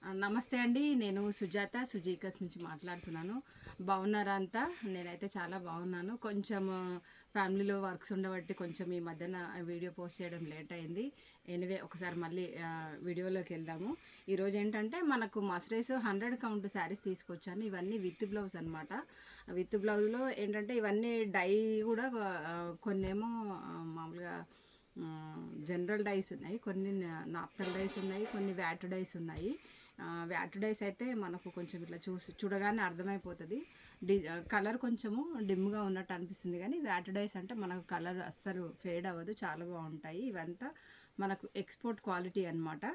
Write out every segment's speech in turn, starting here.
నమస్తే అండి. నేను సుజీకస్ నుంచి మాట్లాడుతున్నాను. బాగున్నారా అంతా? నేనైతే చాలా బాగున్నాను. కొంచెం ఫ్యామిలీలో వర్క్స్ ఉండబట్టి కొంచెం ఈ మధ్యన వీడియో పోస్ట్ చేయడం లేట్ అయింది. ఎనివే ఒకసారి మళ్ళీ వీడియోలోకి వెళ్దాము. ఈరోజు ఏంటంటే మనకు మసరైస్ 100 కౌంట్ శారీస్ తీసుకొచ్చాను. ఇవన్నీ విత్ బ్లౌజ్ అనమాట. విత్ బ్లౌజ్లో ఏంటంటే ఇవన్నీ డై కూడా కొన్నేమో మామూలుగా జనరల్ డైస్ ఉన్నాయి, కొన్ని నాప్తల్ డైస్ ఉన్నాయి, కొన్ని వ్యాట్ డైస్ ఉన్నాయి. వ్యాట్ డైస్ అయితే మనకు కొంచెం ఇట్లా చూడగానే అర్థమైపోతుంది. కలర్ కొంచెము డిమ్గా ఉన్నట్టు అనిపిస్తుంది, కానీ వ్యాట్ డైస్ అంటే మనకు కలర్ అస్సలు ఫేడ్ అవ్వదు, చాలా బాగుంటాయి. ఇవంతా మనకు ఎక్స్పోర్ట్ క్వాలిటీ అనమాట.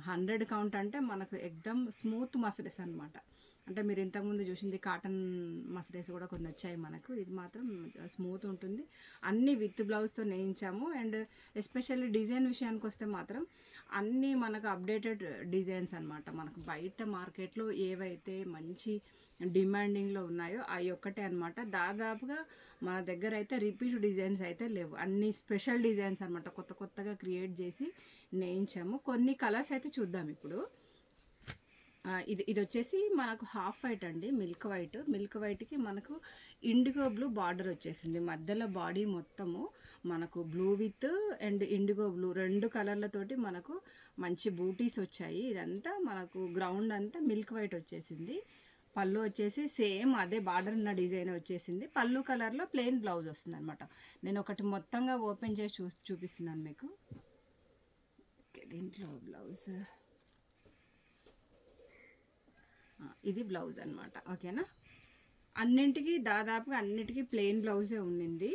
100 కౌంట్ అంటే మనకు ఎక్దమ్ స్మూత్ మసలిస్ అనమాట. అంటే మీరు ఇంతకుముందు చూసింది కాటన్ మసరేస్ కూడా కొన్ని వచ్చాయి మనకు. ఇది మాత్రం స్మూత్ ఉంటుంది. అన్నీ విత్ బ్లౌజ్తో నేయించాము. అండ్ ఎస్పెషల్లీ డిజైన్ విషయానికి వస్తే మాత్రం అన్నీ మనకు అప్డేటెడ్ డిజైన్స్ అనమాట. మనకు బయట మార్కెట్లో ఏవైతే మంచి డిమాండింగ్లో ఉన్నాయో అవి ఒక్కటే అనమాట. దాదాపుగా మన దగ్గర అయితే రిపీట్ డిజైన్స్ అయితే లేవు, అన్ని స్పెషల్ డిజైన్స్ అనమాట. కొత్త కొత్తగా క్రియేట్ చేసి నేయించాము. కొన్ని కలర్స్ అయితే చూద్దాం ఇప్పుడు. ఇది వచ్చేసి మనకు హాఫ్ వైట్ అండి, మిల్క్ వైట్కి మనకు ఇండిగో బ్లూ బార్డర్ వచ్చేసింది. మధ్యలో బాడీ మొత్తము మనకు blue with and IndiGo blue 2 కలర్లతోటి మనకు మంచి బూటీస్ వచ్చాయి. ఇదంతా మనకు గ్రౌండ్ అంతా మిల్క్ వైట్ వచ్చేసింది. పళ్ళు వచ్చేసి సేమ్ అదే బార్డర్ ఉన్న డిజైన్ వచ్చేసింది. పళ్ళు కలర్లో ప్లెయిన్ బ్లౌజ్ వస్తుంది అనమాట. నేను ఒకటి మొత్తంగా ఓపెన్ చేసి చూపిస్తున్నాను మీకు. దీంట్లో బ్లౌజ్ ఇది బ్లౌజ్ అనమాట. ఓకేనా, దాదాపుగా అన్నిటికీ ప్లెయిన్ బ్లౌజే ఉండింది.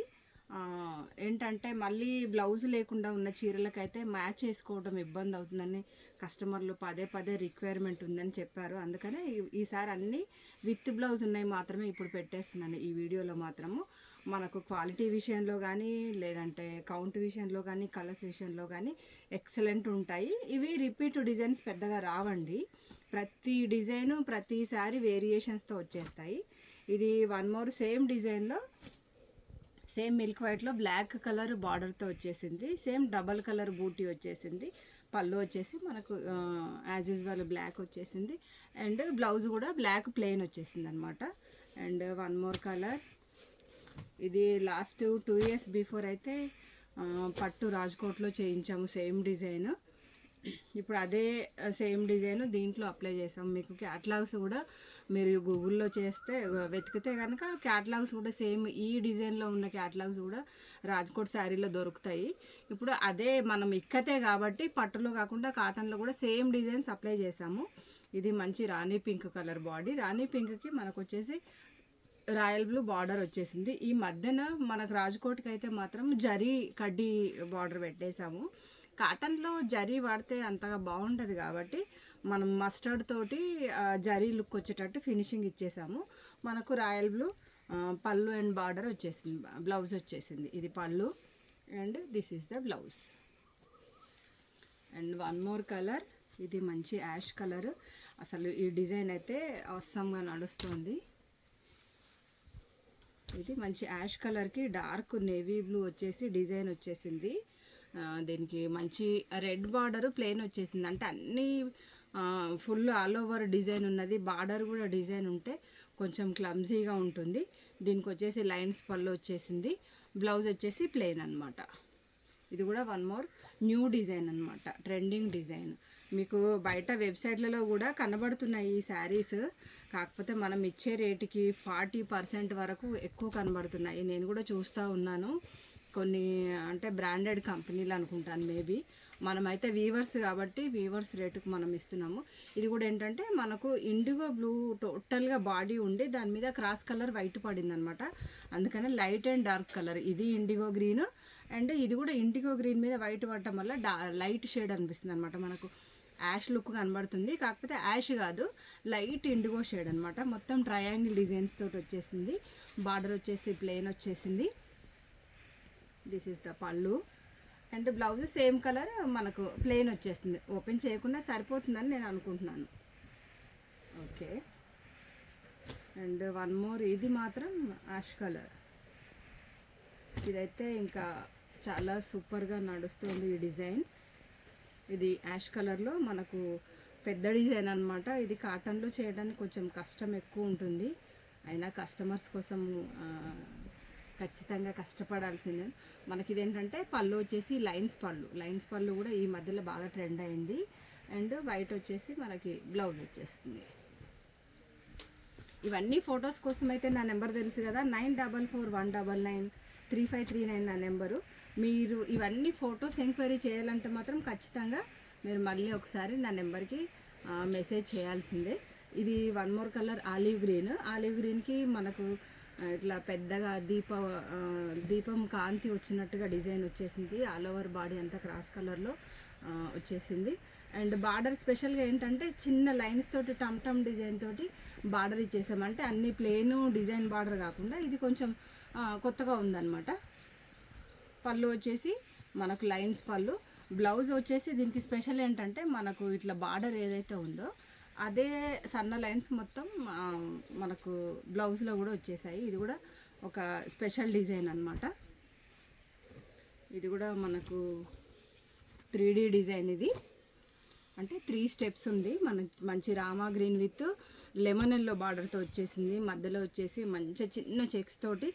ఏంటంటే మళ్ళీ బ్లౌజ్ లేకుండా ఉన్న చీరలకైతే మ్యాచ్ చేసుకోవడం ఇబ్బంది అవుతుందని కస్టమర్లు పదే రిక్వైర్మెంట్ ఉందని చెప్పారు. అందుకనే ఈసారి అన్నీ విత్ బ్లౌజ్ ఉన్నాయి మాత్రమే ఇప్పుడు పెట్టేస్తున్నాను ఈ వీడియోలో మాత్రము. మనకు క్వాలిటీ విషయంలో కానీ, లేదంటే కౌంట్ విషయంలో కానీ, కలర్స్ విషయంలో కానీ ఎక్సలెంట్ ఉంటాయి. ఇవి రిపీట్ డిజైన్స్ పెద్దగా రావండి. ప్రతి డిజైను ప్రతిసారి వేరియేషన్స్తో వచ్చేస్తాయి. ఇది వన్ మోర్ సేమ్ డిజైన్లో, సేమ్ మిల్క్ వైట్లో బ్లాక్ కలర్ బార్డర్తో వచ్చేసింది. సేమ్ డబల్ కలర్ బూటీ వచ్చేసింది. పళ్ళు వచ్చేసి మనకు యాజ్ యూజువల్ బ్లాక్ వచ్చేసింది. అండ్ బ్లౌజ్ కూడా బ్లాక్ ప్లెయిన్ వచ్చేసింది అనమాట. అండ్ వన్ మోర్ కలర్, ఇది లాస్ట్ 2 years బిఫోర్ అయితే పట్టు రాజ్కోట్లో చేయించాము సేమ్ డిజైన్. ఇప్పుడు అదే సేమ్ డిజైన్ దీంట్లో అప్లై చేసాం. మీకు క్యాటలాగ్స్ కూడా మీరు గూగుల్లో చేస్తే వెతికితే కనుక క్యాటలాగ్స్ కూడా సేమ్ ఈ డిజైన్లో ఉన్న క్యాటలాగ్స్ కూడా రాజ్కోట్ శారీలో దొరుకుతాయి. ఇప్పుడు అదే మనం ఇక్కతే కాబట్టి పట్టులో కాకుండా కాటన్లో కూడా సేమ్ డిజైన్స్ అప్లై చేసాము. ఇది మంచి రాణి పింక్ కలర్ బాడీ. రాణి పింక్కి మనకు వచ్చేసి రాయల్ బ్లూ బార్డర్ వచ్చేసింది. ఈ మధ్యన మనకు రాజ్కోట్కి అయితే మాత్రం జరీ కడ్డీ బార్డర్ పెట్టేశాము. కాటన్లో జరీ వాడితే అంతగా బాగుంటుంది కాబట్టి మనం మస్టర్డ్ తోటి జరీ లుక్ వచ్చేటట్టు ఫినిషింగ్ ఇచ్చేసాము. మనకు రాయల్ బ్లూ పళ్ళు అండ్ బార్డర్ వచ్చేసింది, బ్లౌజ్ వచ్చేసింది. ఇది పళ్ళు and this is the blouse. And one more colour, ఇది మంచి యాష్ కలర్. అసలు ఈ డిజైన్ అయితే అవసరంగా నడుస్తుంది. ఇది మంచి యాష్ కలర్కి డార్క్ నేవీ బ్లూ వచ్చేసి డిజైన్ వచ్చేసింది. దీనికి మంచి రెడ్ బార్డర్ ప్లెయిన్ వచ్చేసింది. అంటే అన్నీ ఫుల్ ఆల్ ఓవర్ డిజైన్ ఉన్నది. బార్డర్ కూడా డిజైన్ ఉంటే కొంచెం క్లమ్జీగా ఉంటుంది. దీనికి వచ్చేసి లైన్స్ పళ్ళు వచ్చేసింది. బ్లౌజ్ వచ్చేసి ప్లెయిన్ అనమాట. ఇది కూడా వన్ మోర్ న్యూ డిజైన్ అనమాట, ట్రెండింగ్ డిజైన్. మీకు బయట వెబ్సైట్లలో కూడా కనబడుతున్నాయి ఈ శారీస్. కాకపోతే మనం ఇచ్చే రేటుకి 40% వరకు ఎక్కువ కనబడుతున్నాయి. నేను కూడా చూస్తూ ఉన్నాను. కొన్ని అంటే బ్రాండెడ్ కంపెనీలు అనుకుంటాను మేబీ. మనమైతే వీవర్స్ కాబట్టి వీవర్స్ రేటుకు మనం ఇస్తున్నాము. ఇది కూడా ఏంటంటే మనకు ఇండిగో బ్లూ టోటల్గా బాడీ ఉండి దాని మీద క్రాస్ కలర్ వైట్ పడింది అనమాట. అందుకని లైట్ అండ్ డార్క్ కలర్. ఇది ఇండిగో గ్రీన్ అండ్ ఇది కూడా ఇండిగో గ్రీన్ మీద వైట్ పడటం వల్ల లైట్ షేడ్ అనిపిస్తుంది అనమాట. మనకు యాష్ లుక్ కనబడుతుంది, కాకపోతే యాష్ కాదు, లైట్ ఇండిగో షేడ్ అనమాట. మొత్తం ట్రయాంగిల్ డిజైన్స్ తోటి వచ్చేసింది. బార్డర్ వచ్చేసి ప్లెయిన్ వచ్చేసింది. దిస్ ఈస్ ద పళ్ళు అండ్ బ్లౌజ్ సేమ్ కలర్ మనకు ప్లెయిన్ వచ్చేస్తుంది. ఓపెన్ చేయకుండా సరిపోతుందని నేను అనుకుంటున్నాను. ఓకే, అండ్ వన్ మోర్, ఇది మాత్రం యాష్ కలర్. ఇదైతే ఇంకా చాలా సూపర్గా నడుస్తుంది ఈ డిజైన్. ఇది యాష్ కలర్లో మనకు పెద్ద డిజైన్ అనమాట. ఇది కాటన్లో చేయడానికి కొంచెం కష్టం ఎక్కువ ఉంటుంది. అయినా కస్టమర్స్ కోసం ఖచ్చితంగా కష్టపడాల్సిందే. మనకి ఇదేంటంటే పళ్ళు వచ్చేసి లైన్స్ పళ్ళు కూడా ఈ మధ్యలో బాగా ట్రెండ్ అయింది. అండ్ వైట్ వచ్చేసి మనకి బ్లౌజ్ వచ్చేస్తుంది. ఇవన్నీ ఫొటోస్ కోసం అయితే నా నెంబర్ తెలుసు కదా, 9441993539 నా నెంబరు. మీరు ఇవన్నీ ఫొటోస్ ఎంక్వైరీ చేయాలంటే మాత్రం ఖచ్చితంగా మీరు మళ్ళీ ఒకసారి నా నెంబర్కి మెసేజ్ చేయాల్సిందే. ఇది వన్ మోర్ కలర్ ఆలివ్ గ్రీన్కి మనకు ఇట్లా పెద్దగా దీపం కాంతి వచ్చినట్టుగా డిజైన్ వచ్చేసింది. ఆల్ ఓవర్ బాడీ అంతా క్రాస్ కలర్లో వచ్చేసింది. అండ్ బార్డర్ స్పెషల్గా ఏంటంటే చిన్న లైన్స్ తోటి టమ్ డిజైన్ తోటి బార్డర్ ఇచ్చేసాం. అంటే అన్ని ప్లేను డిజైన్ బార్డర్ కాకుండా ఇది కొంచెం కొత్తగా ఉందన్నమాట. పళ్ళు వచ్చేసి మనకు లైన్స్ పళ్ళు. బ్లౌజ్ వచ్చేసి దీనికి స్పెషల్ ఏంటంటే మనకు ఇట్లా బార్డర్ ఏదైతే ఉందో అదే సన్న లైన్స్ మొత్తం మనకు బ్లౌజ్లో కూడా వచ్చేసాయి. ఇది కూడా ఒక స్పెషల్ డిజైన్ అన్నమాట. ఇది కూడా మనకు 3D డిజైన్. ఇది అంటే 3 స్టెప్స్ ఉంది. మంచి Rama green with lemon yellow బార్డర్తో వచ్చేసింది. మధ్యలో వచ్చేసి మంచి చిన్న చెక్స్ తోటి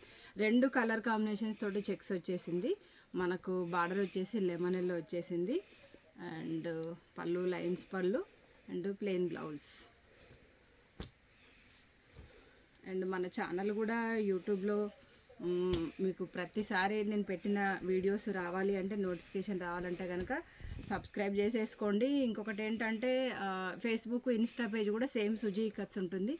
2 కలర్ కాంబినేషన్స్ తోటి చెక్స్ వచ్చేసింది. మనకు బార్డర్ వచ్చేసి లెమన్ ఎల్లో వచ్చేసింది. అండ్ పళ్ళు లైన్స్ పళ్ళు అండ్ ప్లెయిన్ బ్లౌజ్. అండ్ మన ఛానల్ కూడా యూట్యూబ్లో మీకు ప్రతిసారి నేను పెట్టిన వీడియోస్ రావాలి అంటే, నోటిఫికేషన్ రావాలంటే కనుక సబ్స్క్రైబ్ చేసేసుకోండి. ఇంకొకటి ఏంటంటే ఫేస్బుక్ ఇన్స్టా పేజ్ కూడా సేమ్ సుజీ కట్స్ ఉంటుంది,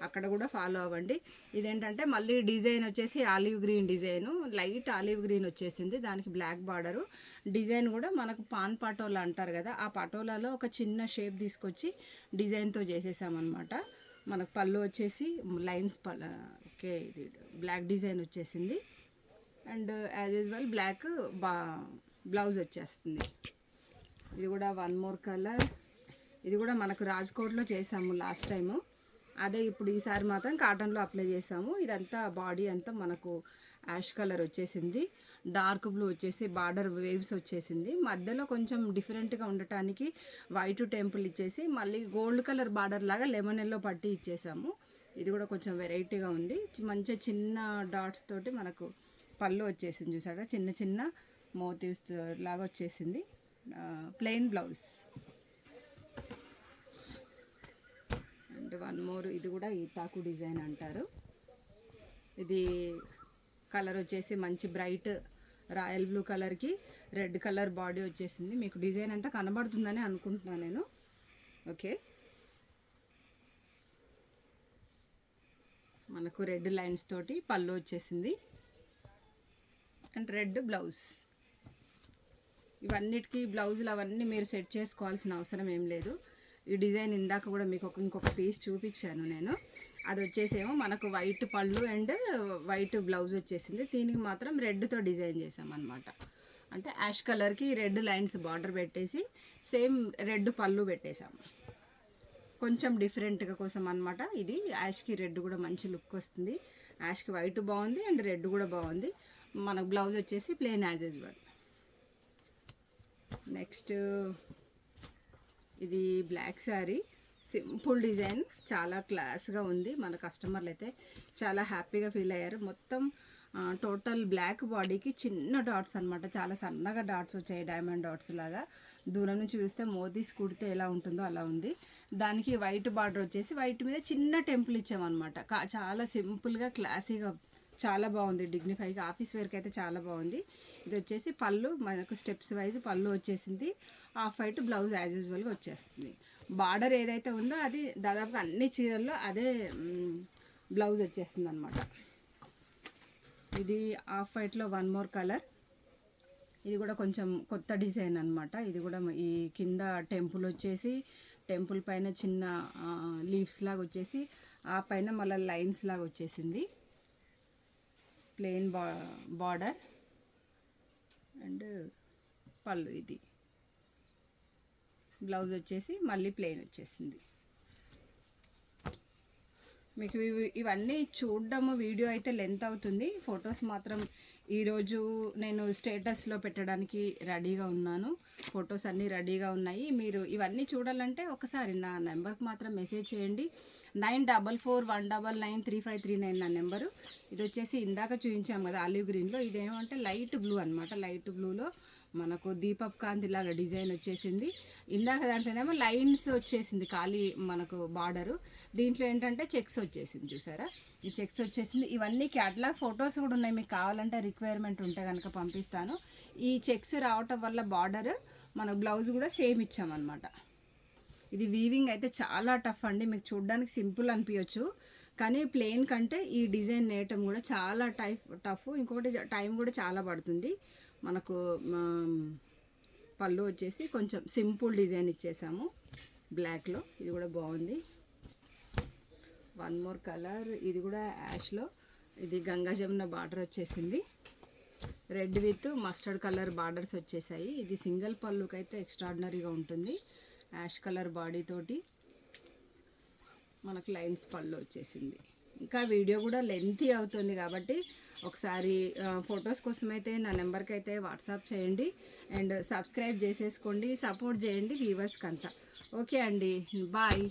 అక్కడ కూడా ఫాలో అవ్వండి. ఇదేంటంటే మళ్ళీ డిజైన్ వచ్చేసి olive green design, light olive green వచ్చేసింది. దానికి బ్లాక్ బార్డరు. డిజైన్ కూడా మనకు పాన్ పటోలా అంటారు కదా, ఆ పటోలాలో ఒక చిన్న షేప్ తీసుకొచ్చి డిజైన్తో చేసేసామన్నమాట. మనకు పళ్ళు వచ్చేసి లైన్స్ ఓకే, ఇది బ్లాక్ డిజైన్ వచ్చేసింది. And as usual black blouse వచ్చేస్తుంది. ఇది కూడా వన్ మోర్ కలర్. ఇది కూడా మనకు రాజ్కోట్లో చేసాము లాస్ట్ టైము, అదే ఇప్పుడు ఈసారి మాత్రం కాటన్లో అప్లై చేసాము. ఇదంతా బాడీ అంతా మనకు యాష్ కలర్ వచ్చేసింది. డార్క్ బ్లూ వచ్చేసి బార్డర్ వేవ్స్ వచ్చేసింది. మధ్యలో కొంచెం డిఫరెంట్గా ఉండటానికి వైట్ టెంపుల్ ఇచ్చేసి మళ్ళీ గోల్డ్ కలర్ బార్డర్ లాగా లెమన్ ఎల్లో పట్టి ఇచ్చేసాము. ఇది కూడా కొంచెం వెరైటీగా ఉంది. మంచిగా చిన్న డాట్స్ తోటి మనకు పళ్ళు వచ్చేసింది. చూసారా, చిన్న చిన్న మోటివ్స్ లాగా వచ్చేసింది. Plain blouse. And one more, ఇది కూడా ఈతాకు డిజైన్ అంటారు. ఇది కలర్ వచ్చేసి మంచి బ్రైట్ రాయల్ బ్లూ కలర్కి రెడ్ కలర్ బాడీ వచ్చేసింది. మీకు డిజైన్ అంతా కనబడుతుందని అనుకుంటున్నాను నేను. ఓకే, మనకు రెడ్ లైన్స్ తోటి పళ్ళు వచ్చేసింది అండ్ రెడ్ బ్లౌజ్. ఇవన్నిటికీ బ్లౌజులు అవన్నీ మీరు సెట్ చేసుకోవాల్సిన అవసరం ఏం లేదు. ఈ డిజైన్ ఇందాక కూడా మీకు ఇంకొక పీస్ చూపించాను నేను, అది వచ్చేసేమో మనకు వైట్ పళ్ళు అండ్ వైట్ బ్లౌజ్ వచ్చేసింది. దీనికి మాత్రం రెడ్తో డిజైన్ చేసామన్నమాట. అంటే యాష్ కలర్కి రెడ్ లైన్స్ బార్డర్ పెట్టేసి సేమ్ రెడ్ పళ్ళు పెట్టేసాము, కొంచెం డిఫరెంట్గా కోసం అనమాట. ఇది యాష్కి రెడ్ కూడా మంచి లుక్ వస్తుంది. యాష్కి వైట్ బాగుంది అండ్ రెడ్ కూడా బాగుంది. మనకు బ్లౌజ్ వచ్చేసి ప్లెయిన్ యాజ్ యూజువల్. నెక్స్ట్ ఇది బ్లాక్ శారీ, సింపుల్ డిజైన్, చాలా క్లాస్గా ఉంది. మన కస్టమర్లు అయితే చాలా హ్యాపీగా ఫీల్ అయ్యారు. మొత్తం టోటల్ బ్లాక్ బాడీకి చిన్న డాట్స్ అనమాట, చాలా సన్నగా డాట్స్ వచ్చాయి, డైమండ్ డాట్స్ లాగా. దూరం నుంచి చూస్తే మోతీస్ కుడితే ఎలా ఉంటుందో అలా ఉంది. దానికి వైట్ బార్డర్ వచ్చేసి వైట్ మీద చిన్న టెంపుల్ ఇచ్చామన్నమాట. చాలా సింపుల్గా క్లాసీగా చాలా బాగుంది. డిగ్నిఫైగా ఆఫీస్ వేర్కి అయితే చాలా బాగుంది. ఇది వచ్చేసి పళ్ళు మనకు స్టెప్స్ వైజ్ పళ్ళు వచ్చేసింది. హాఫ్ వైట్ బ్లౌజ్ యాజ్ యూజువల్గా వచ్చేస్తుంది. బార్డర్ ఏదైతే ఉందో అది దాదాపుగా అన్ని చీరల్లో అదే బ్లౌజ్ వచ్చేస్తుంది అనమాట. ఇది హాఫ్ వైట్లో వన్ మోర్ కలర్. ఇది కూడా కొంచెం కొత్త డిజైన్ అనమాట. ఇది కూడా ఈ కింద టెంపుల్ వచ్చేసి టెంపుల్ పైన చిన్న లీవ్స్ లాగా వచ్చేసి ఆ పైన మళ్ళీ లైన్స్ లాగా వచ్చేసింది. ప్లెయిన్ బార్డర్ అండ్ పళ్ళు. ఇది బ్లౌజ్ వచ్చేసి మళ్ళీ ప్లెయిన్ వచ్చేసింది. మీకు ఇవన్నీ చూడడము వీడియో అయితే లెంత్ అవుతుంది, ఫొటోస్ మాత్రం ఈరోజు నేను స్టేటస్లో పెట్టడానికి రెడీగా ఉన్నాను. ఫొటోస్ అన్నీ రెడీగా ఉన్నాయి. మీరు ఇవన్నీ చూడాలంటే ఒకసారి నా నెంబర్కి మాత్రం మెసేజ్ చేయండి. 9441993539 నా నెంబరు. ఇది వచ్చేసి ఇందాక చూపించాం కదా ఆలివ్ గ్రీన్లో, ఇదేమంటే లైట్ బ్లూ అనమాట. లైట్ బ్లూలో మనకు దీపప్ కాంతి లాగా డిజైన్ వచ్చేసింది. ఇందాక దాంట్లోనేమో లైన్స్ వచ్చేసింది ఖాళీ మనకు బార్డరు. దీంట్లో ఏంటంటే చెక్స్ వచ్చేసింది, చూసారా? ఈ చెక్స్ వచ్చేసింది. ఇవన్నీ క్యాటలాగ్ ఫొటోస్ కూడా ఉన్నాయి, మీకు కావాలంటే రిక్వైర్మెంట్ ఉంటే కనుక పంపిస్తాను. ఈ చెక్స్ రావటం వల్ల బార్డర్ మన బ్లౌజ్ కూడా సేమ్ ఇచ్చామన్నమాట. ఇది వీవింగ్ అయితే చాలా టఫ్ అండి, మీకు చూడడానికి సింపుల్ అనిపించవచ్చు, కానీ ప్లెయిన్ కంటే ఈ డిజైన్ నేయటం కూడా చాలా టఫ్. ఇంకొకటి టైం కూడా చాలా పడుతుంది. మనకు పళ్ళు వచ్చేసి కొంచెం సింపుల్ డిజైన్ ఇచ్చేసాము బ్లాక్లో. ఇది కూడా బాగుంది. వన్ మోర్ కలర్, ఇది కూడా యాష్లో. ఇది గంగా జమున బార్డర్ వచ్చేసింది. Red with mustard colour borders వచ్చేసాయి. ఇది సింగిల్ పళ్ళుకి అయితే ఎక్స్ట్రాడినరీగా ఉంటుంది. యాష్ కలర్ బాడీ తోటి మనకు లైన్స్ పళ్ళు వచ్చేసింది. ఇంకా వీడియో కూడా లెంతీ అవుతుంది కాబట్టి ఒకసారి ఫొటోస్ కోసం అయితే నా నెంబర్కి అయితే వాట్సాప్ చేయండి అండ్ సబ్స్క్రైబ్ చేసేసుకోండి, సపోర్ట్ చేయండి వ్యూవర్స్కి అంతా. ఓకే అండి, బాయ్.